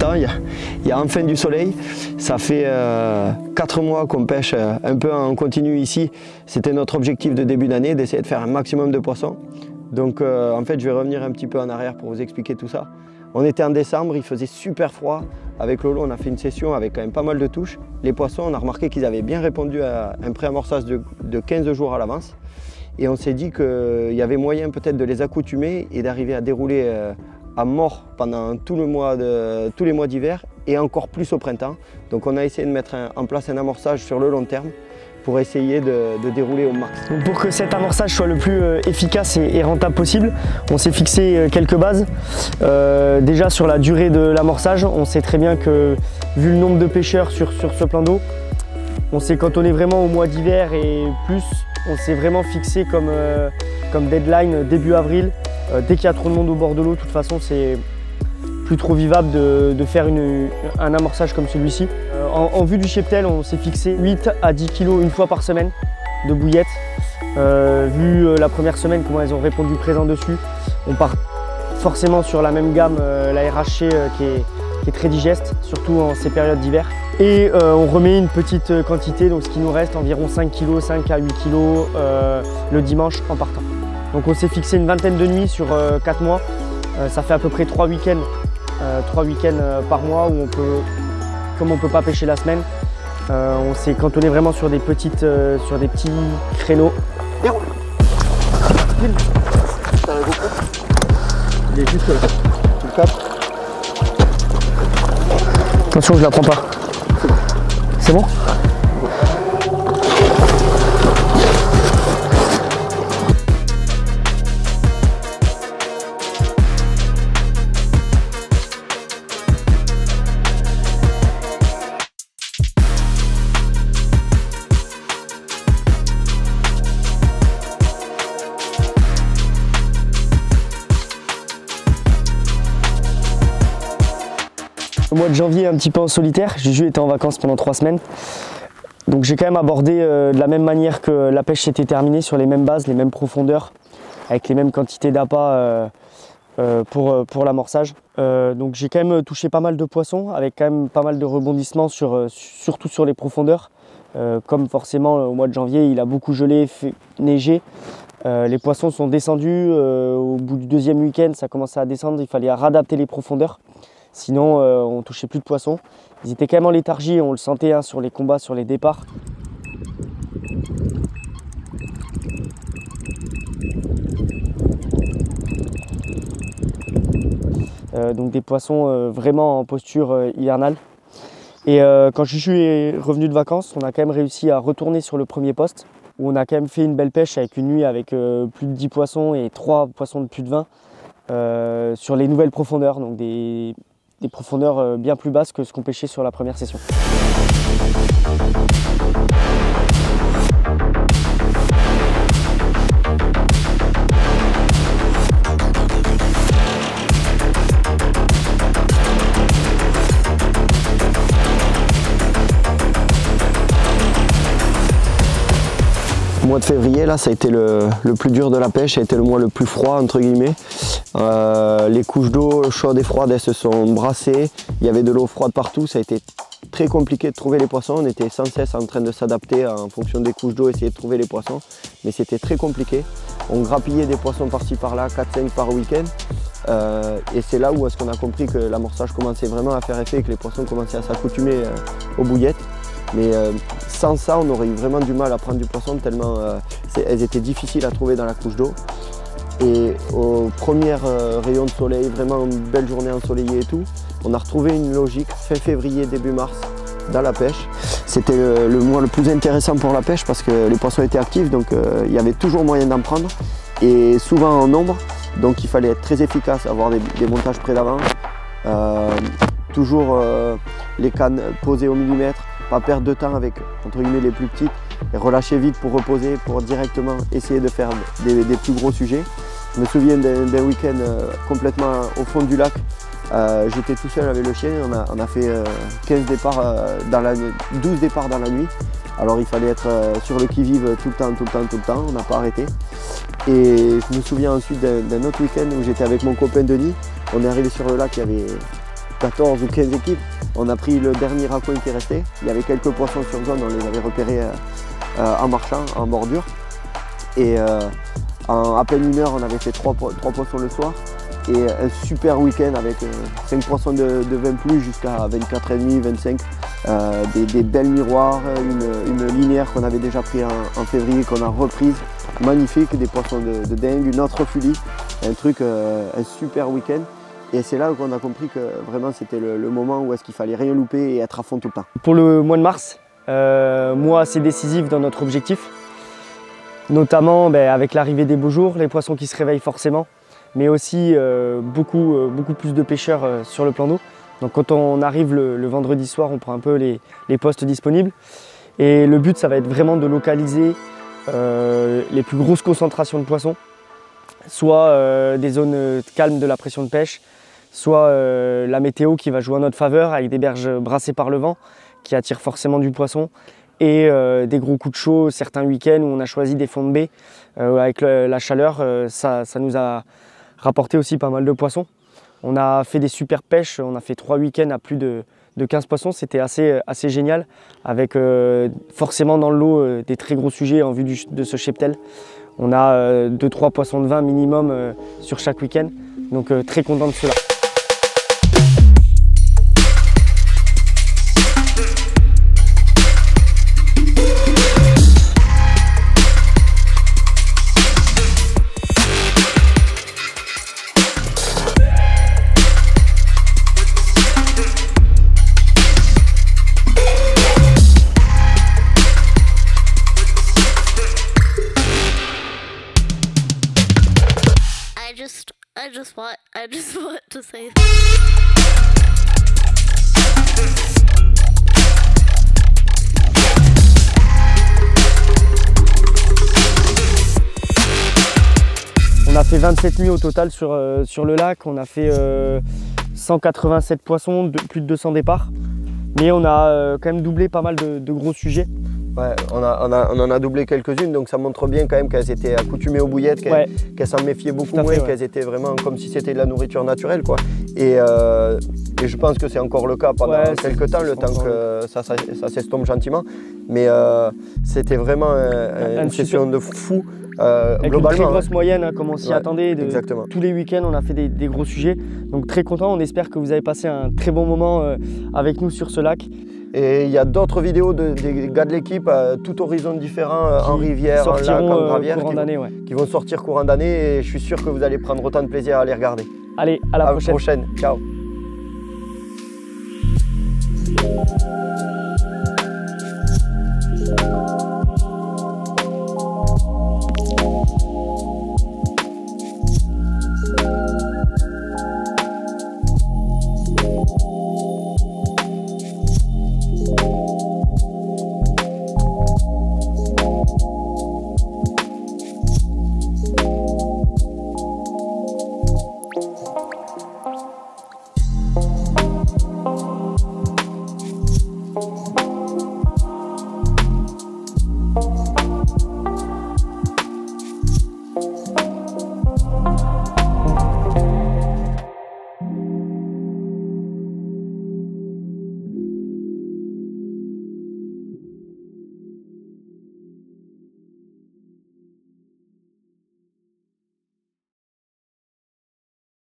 printemps, il y a enfin du soleil. Ça fait 4 mois qu'on pêche un peu en continu ici. C'était notre objectif de début d'année, d'essayer de faire un maximum de poissons. Donc en fait, je vais revenir un petit peu en arrière pour vous expliquer tout ça. On était en décembre, il faisait super froid. Avec Lolo, on a fait une session avec quand même pas mal de touches. Les poissons, on a remarqué qu'ils avaient bien répondu à un préamorçage de 15 jours à l'avance. Et on s'est dit qu'il y avait moyen peut-être de les accoutumer et d'arriver à dérouler à mort pendant tous les mois d'hiver et encore plus au printemps. Donc on a essayé de mettre en place un amorçage sur le long terme pour essayer de dérouler au max. Donc pour que cet amorçage soit le plus efficace et rentable possible, on s'est fixé quelques bases. Déjà sur la durée de l'amorçage, on sait très bien que vu le nombre de pêcheurs sur ce plan d'eau, on s'est cantonné vraiment au mois d'hiver et plus, on s'est vraiment fixé comme deadline début avril. Dès qu'il y a trop de monde au bord de l'eau, de toute façon c'est plus trop vivable de faire un amorçage comme celui-ci. En vue du cheptel, on s'est fixé 8 à 10 kg une fois par semaine de bouillettes. Vu la première semaine, comment elles ont répondu présent dessus, on part forcément sur la même gamme, la RHC qui est très digeste, surtout en ces périodes d'hiver. Et on remet une petite quantité, donc ce qui nous reste environ 5 kg, 5 à 8 kg le dimanche en partant. Donc on s'est fixé une vingtaine de nuits sur 4 mois. Ça fait à peu près 3 week-ends par mois où comme on ne peut pas pêcher la semaine, on s'est cantonné vraiment sur des petits créneaux. Il est juste là. Tu le captes? Attention, je la prends pas. C'est bon? Au mois de janvier, un petit peu en solitaire, Juju était en vacances pendant 3 semaines. Donc j'ai quand même abordé de la même manière que la pêche s'était terminée, sur les mêmes bases, les mêmes profondeurs, avec les mêmes quantités d'appât pour l'amorçage. Donc j'ai quand même touché pas mal de poissons, avec quand même pas mal de rebondissements, surtout sur les profondeurs. Comme forcément au mois de janvier, il a beaucoup gelé, neigé. Les poissons sont descendus, au bout du 2e week-end, ça commençait à descendre, il fallait réadapter les profondeurs. Sinon, on ne touchait plus de poissons. Ils étaient quand même en léthargie, on le sentait hein, sur les combats, sur les départs. Donc des poissons vraiment en posture hivernale. Et quand Juju est revenu de vacances, on a quand même réussi à retourner sur le premier poste, où on a quand même fait une belle pêche avec une nuit avec plus de 10 poissons et 3 poissons de plus de 20 sur les nouvelles profondeurs. Donc des profondeurs bien plus basses que ce qu'on pêchait sur la première session. Le mois de février, là, ça a été le plus dur de la pêche, ça a été le mois le plus froid, entre guillemets. Les couches d'eau chaudes et froides, elles se sont brassées, il y avait de l'eau froide partout, ça a été très compliqué de trouver les poissons. On était sans cesse en train de s'adapter en fonction des couches d'eau, essayer de trouver les poissons, mais c'était très compliqué. On grappillait des poissons par-ci par-là, 4-5 par week-end. Et c'est là où est-ce qu'on a compris que l'amorçage commençait vraiment à faire effet et que les poissons commençaient à s'accoutumer aux bouillettes. Mais sans ça, on aurait eu vraiment du mal à prendre du poisson tellement elles étaient difficiles à trouver dans la couche d'eau. Et aux premiers rayons de soleil, vraiment une belle journée ensoleillée et tout, on a retrouvé une logique fin février, début mars dans la pêche. C'était le mois le plus intéressant pour la pêche parce que les poissons étaient actifs, donc il y avait toujours moyen d'en prendre et souvent en nombre. Donc il fallait être très efficace, avoir des montages près d'avant, toujours les cannes posées au millimètre, pas perdre de temps avec entre guillemets les plus petites et relâcher vite pour reposer, pour directement essayer de faire des plus gros sujets. Je me souviens d'un week-end complètement au fond du lac. J'étais tout seul avec le chien, on a fait 15 départs 12 départs dans la nuit. Alors il fallait être sur le qui-vive tout le temps, on n'a pas arrêté. Et je me souviens ensuite d'un autre week-end où j'étais avec mon copain Denis. On est arrivé sur le lac, il y avait 14 ou 15 équipes. On a pris le dernier raccoin qui restait. Il y avait quelques poissons sur zone, on les avait repérés en marchant, en bordure. Et en à peine 1 heure, on avait fait 3 poissons le soir. Et un super week-end avec 5 poissons de 20 plus jusqu'à 24,5, 25. Des belles miroirs, une linéaire qu'on avait déjà pris en février, qu'on a reprise. Magnifique, des poissons de dingue, une autre fulie. Un super week-end. Et c'est là qu'on a compris que vraiment c'était le moment où est-ce qu'il fallait rien louper et être à fond tout le temps. Pour le mois de mars, mois assez décisif dans notre objectif. Notamment avec l'arrivée des beaux jours, les poissons qui se réveillent forcément. Mais aussi beaucoup plus de pêcheurs sur le plan d'eau. Donc quand on arrive le vendredi soir, on prend un peu les postes disponibles. Et le but, ça va être vraiment de localiser les plus grosses concentrations de poissons, soit des zones calmes de la pression de pêche, soit la météo qui va jouer en notre faveur avec des berges brassées par le vent qui attirent forcément du poisson, et des gros coups de chaud certains week-ends où on a choisi des fonds de baie avec la chaleur, ça nous a rapporté aussi pas mal de poissons. On a fait des super pêches, on a fait 3 week-ends à plus de 15 poissons, c'était assez génial, avec forcément dans le lot des très gros sujets en vue de ce cheptel. On a 2-3 poissons de vin minimum sur chaque week-end, donc très content de cela. I just want to say On a fait 27 nuits au total sur le lac, on a fait 187 poissons, plus de 200 départs. Mais on a quand même doublé pas mal de gros sujets. Ouais, on en a doublé quelques-unes, donc ça montre bien quand même qu'elles étaient accoutumées aux bouillettes, qu'elles s'en méfiaient beaucoup moins, qu'elles étaient vraiment comme si c'était de la nourriture naturelle, quoi. Et je pense que c'est encore le cas pendant quelques temps, le temps que ça s'estompe gentiment. Mais c'était vraiment une session de fou. Avec globalement, une très grosse moyenne, comme on s'y attendait. Exactement. Tous les week-ends, on a fait des gros sujets. Donc très content, on espère que vous avez passé un très bon moment avec nous sur ce lac. Et il y a d'autres vidéos des gars de l'équipe, tout horizon différents, en rivière, en lac, en gravière, qui vont sortir courant d'année, et je suis sûr que vous allez prendre autant de plaisir à les regarder. Allez, à la prochaine. Ciao.